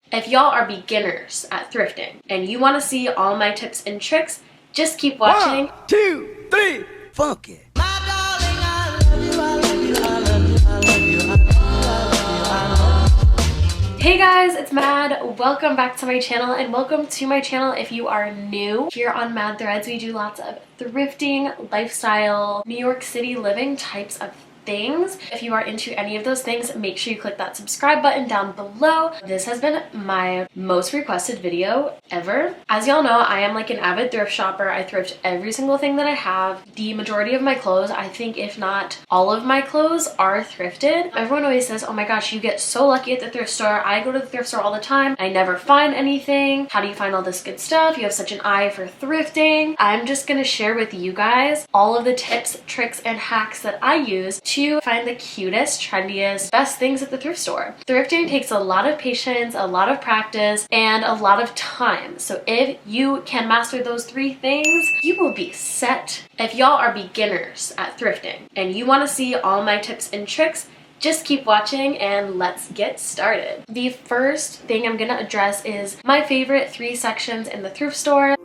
If y'all are beginners at thrifting and you want to see all my tips and tricks, just keep watching. 1, 2, 3, funk it. Hey guys, it's Mad. Welcome back to my channel, and welcome to my channel if you are new. Here on Mad Threads, we do lots of thrifting, lifestyle, New York City living types of things. If you are into any of those things, make sure you click that subscribe button down below. This has been my most requested video ever. As y'all know, I am like an avid thrift shopper. I thrift every single thing that I have. The majority of my clothes, I think if not all of my clothes, are thrifted. Everyone always says, oh my gosh, you get so lucky at the thrift store. I go to the thrift store all the time. I never find anything. How do you find all this good stuff? You have such an eye for thrifting. I'm just gonna share with you guys all of the tips, tricks, and hacks that I use to find the cutest, trendiest, best things at the thrift store. Thrifting takes a lot of patience, a lot of practice, and a lot of time. So if you can master those three things, you will be set. If y'all are beginners at thrifting and you want to see all my tips and tricks, just keep watching and let's get started. The first thing I'm gonna address is my favorite 3 sections in the thrift store.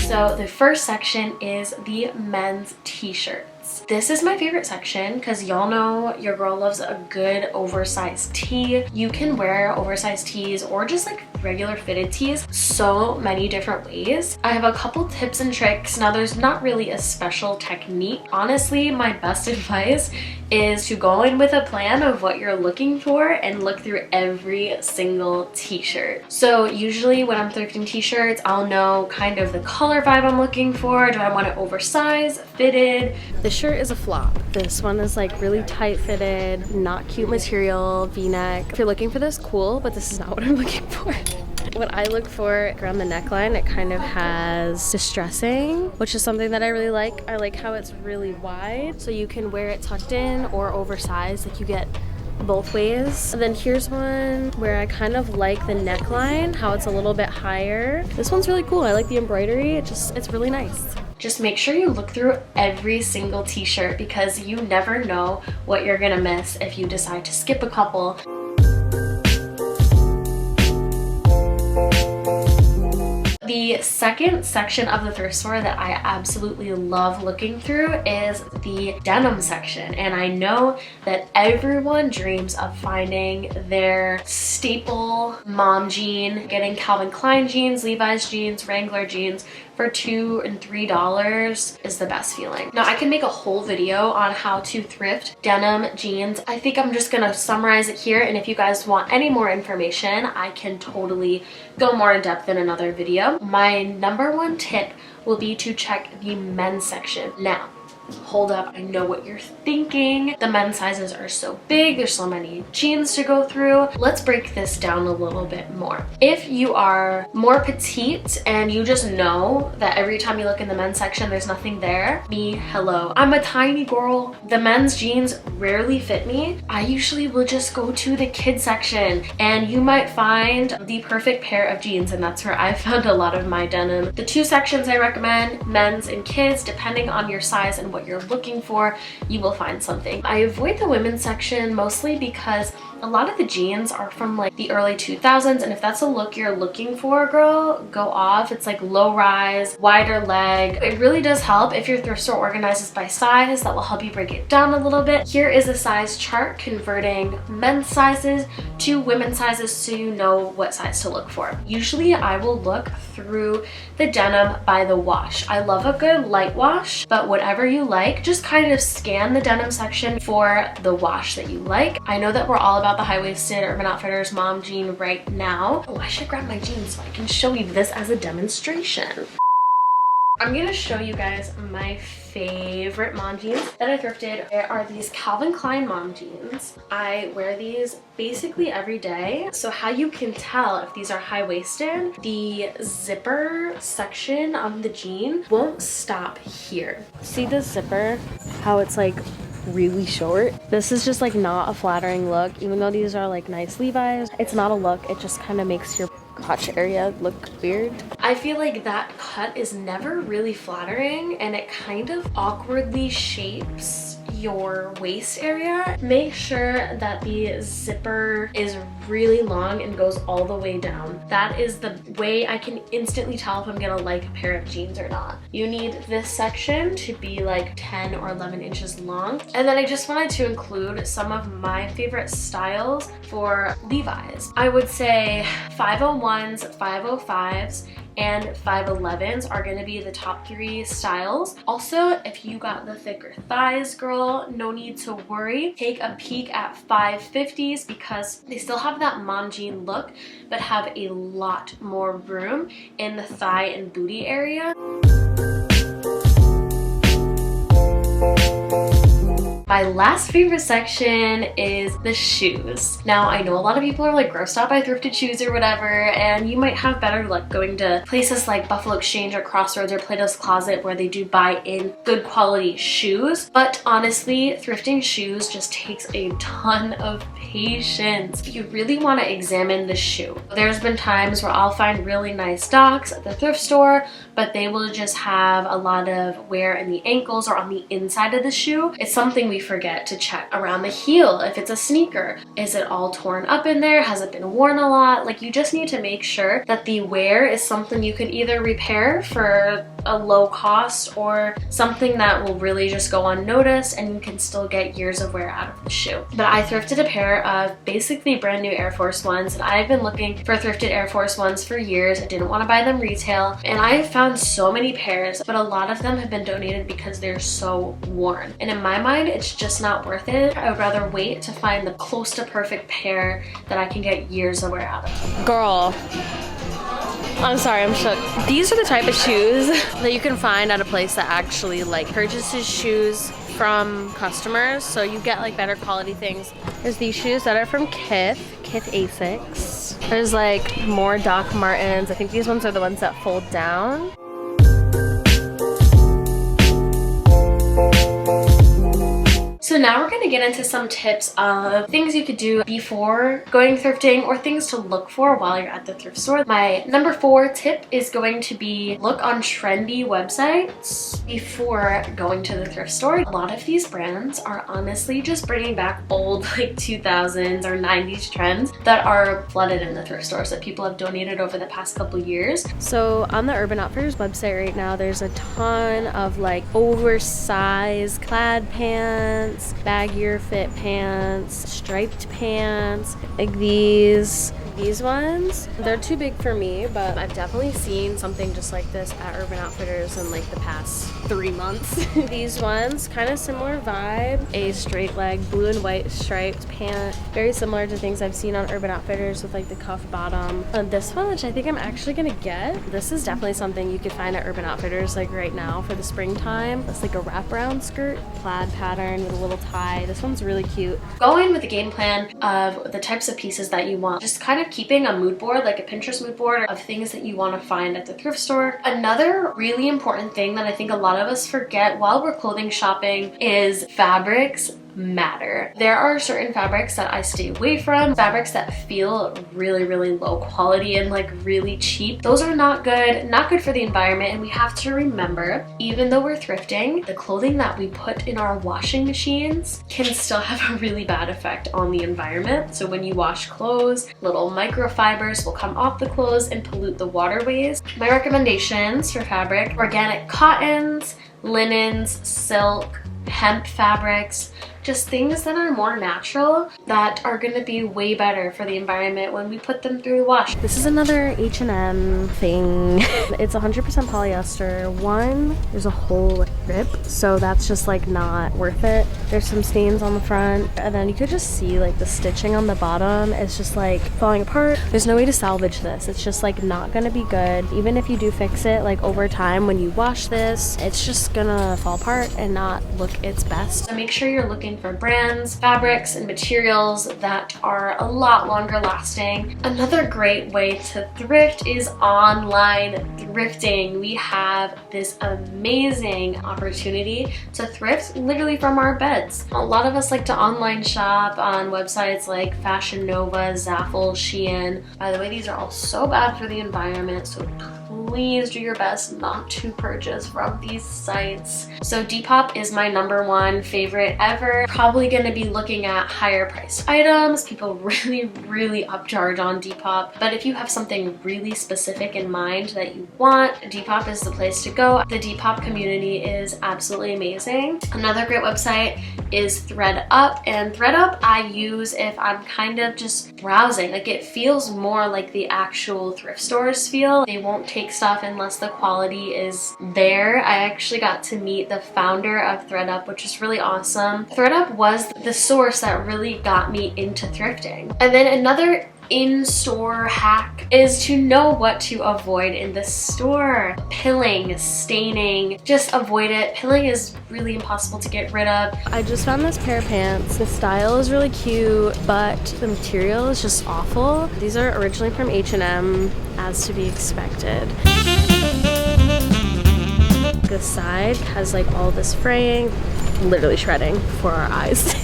So the first section is the men's t-shirts. This is my favorite section because y'all know your girl loves a good oversized tee. You can wear oversized tees or just like regular fitted tees so many different ways. I have a couple tips and tricks. Now there's not really a special technique. Honestly, my best advice is to go in with a plan of what you're looking for and look through every single t-shirt. So usually when I'm thrifting t-shirts, I'll know kind of the color vibe I'm looking for. Do I want it oversized, fitted? The shirt is a flop. This one is like really tight fitted, not cute material, v-neck. If you're looking for this, cool, but this is not what I'm looking for. What I look for around the neckline, it kind of has distressing, which is something that I really like. I like how it's really wide, so you can wear it tucked in or oversized, like you get both ways. And then here's one where I kind of like the neckline, how it's a little bit higher. This one's really cool. I like the embroidery. It's really nice. Just make sure you look through every single t-shirt because you never know what you're gonna miss if you decide to skip a couple. The second section of the thrift store that I absolutely love looking through is the denim section. And I know that everyone dreams of finding their staple mom jean, getting Calvin Klein jeans, Levi's jeans, Wrangler jeans for $2 and $3 is the best feeling. Now I can make a whole video on how to thrift denim jeans. I think I'm just gonna summarize it here, and if you guys want any more information, I can totally go more in depth in another video. My number one tip will be to check the men's section. Now, hold up, I know what you're thinking. The men's sizes are so big, there's so many jeans to go through. Let's break this down a little bit more. If you are more petite and you just know that every time you look in the men's section there's nothing there, hello. I'm a tiny girl. The men's jeans rarely fit me. I usually will just go to the kids section and you might find the perfect pair of jeans, and that's where I found a lot of my denim. The 2 sections I recommend, men's and kids, depending on your size and what you're looking for, you will find something. I avoid the women's section mostly because a lot of the jeans are from like the early 2000s, and if that's a look you're looking for, girl, go off. It's like low rise, wider leg. It really does help if your thrift store organizes by size. That will help you break it down a little bit. Here is a size chart converting men's sizes to women's sizes so you know what size to look for. Usually I will look through the denim by the wash. I love a good light wash, but whatever you like, just kind of scan the denim section for the wash that you like. I know that we're all about the high-waisted Urban Outfitters mom jean right now. Oh, I should grab my jeans so I can show you this as a demonstration. I'm gonna show you guys my favorite mom jeans that I thrifted. There are these Calvin Klein mom jeans. I wear these basically every day. So how you can tell if these are high-waisted, the zipper section of the jean won't stop here. See the zipper? How it's like really short. This is just like not a flattering look. Even though these are like nice Levi's, it's not a look. It just kind of makes your crotch area look weird. I feel like that cut is never really flattering, and it kind of awkwardly shapes your waist area, make sure that the zipper is really long and goes all the way down. That is the way I can instantly tell if I'm gonna like a pair of jeans or not. You need this section to be like 10 or 11 inches long. And then I just wanted to include some of my favorite styles for Levi's. I would say 501s, 505s, and 511s are gonna be the top 3 styles. Also, if you got the thicker thighs, girl, no need to worry. Take a peek at 550s because they still have that mom jean look, but have a lot more room in the thigh and booty area. My last favorite section is the shoes. Now, I know a lot of people are like grossed out by thrifted shoes or whatever, and you might have better luck going to places like Buffalo Exchange or Crossroads or Plato's Closet where they do buy in good quality shoes. But honestly, thrifting shoes just takes a ton of patience. You really want to examine the shoe. There's been times where I'll find really nice docks at the thrift store, but they will just have a lot of wear in the ankles or on the inside of the shoe. It's something we forget to check around the heel. If it's a sneaker, is it all torn up in there? Has it been worn a lot? Like, you just need to make sure that the wear is something you can either repair for a low cost or something that will really just go unnoticed and you can still get years of wear out of the shoe. But I thrifted a pair of basically brand new Air Force Ones, and I've been looking for thrifted Air Force Ones for years. I didn't want to buy them retail, and I have found so many pairs, but a lot of them have been donated because they're so worn. And in my mind, it's just not worth it. I would rather wait to find the close to perfect pair that I can get years of wear out of. Girl, I'm sorry, I'm shook. These are the type of shoes that you can find at a place that actually like purchases shoes from customers, so you get like better quality things. There's these shoes that are from Kith Asics. There's like more Doc Martens. I think these ones are the ones that fold down. So now we're going to get into some tips of things you could do before going thrifting or things to look for while you're at the thrift store. My number 4 tip is going to be look on trendy websites before going to the thrift store. A lot of these brands are honestly just bringing back old like 2000s or 90s trends that are flooded in the thrift stores that people have donated over the past couple years. So on the Urban Outfitters website right now, there's a ton of like oversized plaid pants, baggier fit pants, striped pants, like these ones. They're too big for me, but I've definitely seen something just like this at Urban Outfitters in like the past 3 months. These ones, kind of similar vibe, a straight leg blue and white striped pant, very similar to things I've seen on Urban Outfitters with like the cuff bottom. This one, which I think I'm actually gonna get, this is definitely something you could find at Urban Outfitters like right now for the springtime. It's like a wraparound skirt, plaid pattern with a little tie. This one's really cute. Go in with a game plan of the types of pieces that you want. Just kind of keeping a mood board, like a Pinterest mood board of things that you want to find at the thrift store. Another really important thing that I think a lot of us forget while we're clothing shopping is fabrics matter. There are certain fabrics that I stay away from, fabrics that feel really, really low quality and like really cheap. Those are not good for the environment, and we have to remember, even though we're thrifting, the clothing that we put in our washing machines can still have a really bad effect on the environment. So when you wash clothes, little microfibers will come off the clothes and pollute the waterways. My recommendations for fabric: organic cottons, linens, silk, hemp fabrics, just things that are more natural that are going to be way better for the environment when we put them through the wash. This is another H&M thing. It's 100% polyester. One, there's a whole rip, so that's just like not worth it. There's some stains on the front, and then you could just see like the stitching on the bottom is just like falling apart. There's no way to salvage this. It's just like not gonna be good. Even if you do fix it, like over time when you wash this, it's just gonna fall apart and not look its best. So make sure you're looking for brands, fabrics, and materials that are a lot longer lasting. Another great way to thrift is online thrifting. We have this amazing opportunity to thrift literally from our beds. A lot of us like to online shop on websites like Fashion Nova, Zaful, Shein. By the way, these are all so bad for the environment, so please do your best not to purchase from these sites. So Depop is my #1 favorite ever. Probably gonna be looking at higher priced items. People really upcharge on Depop. But if you have something really specific in mind that you want, Depop is the place to go. The Depop community is absolutely amazing. Another great website is ThredUp, and ThredUp I use if I'm kind of just browsing. Like, it feels more like the actual thrift stores feel. They won't take stuff unless the quality is there. I actually got to meet the founder of ThredUp, which is really awesome. ThredUp was the source that really got me into thrifting. And then another in-store hack is to know what to avoid in the store. Pilling, staining, just avoid it. Pilling is really impossible to get rid of. I just found this pair of pants. The style is really cute, but the material is just awful. These are originally from H&M, as to be expected. The side has like all this fraying, literally shredding for our eyes.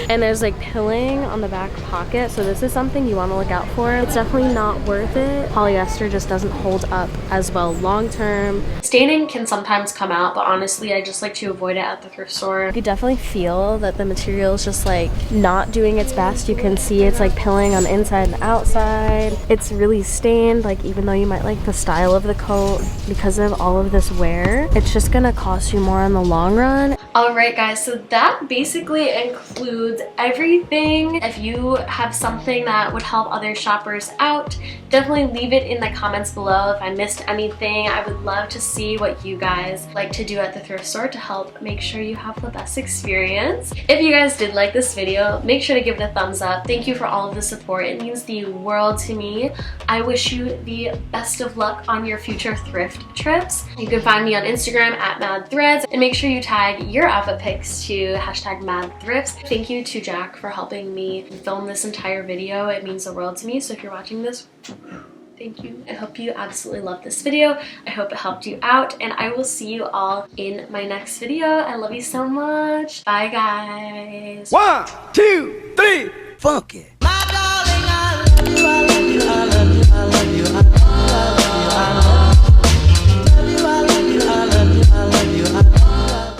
And there's like pilling on the back pocket, so this is something you want to look out for. It's definitely not worth it. Polyester just doesn't hold up as well long term. Staining can sometimes come out, but honestly I just like to avoid it at the thrift store. You can definitely feel that the material is just like not doing its best. You can see it's like pilling on the inside and outside. It's really stained, like even though you might like the style of the coat, because of all of this wear, it's just gonna cost you more in the long run. Alright guys, so that basically includes everything. If you have something that would help other shoppers out, definitely leave it in the comments below. If I missed anything, I would love to see what you guys like to do at the thrift store to help make sure you have the best experience. If you guys did like this video, make sure to give it a thumbs up. Thank you for all of the support. It means the world to me. I wish you the best of luck on your future thrift trips. You can find me on Instagram at MadThreads, and make sure you tag your outfit pics to #MadThrifts. Thank you to Jack for helping me film this entire video. It means the world to me. So if you're watching this, thank you. I hope you absolutely loved this video. I hope it helped you out, and I will see you all in my next video. I love you so much. Bye guys. 1, 2, 3, funky.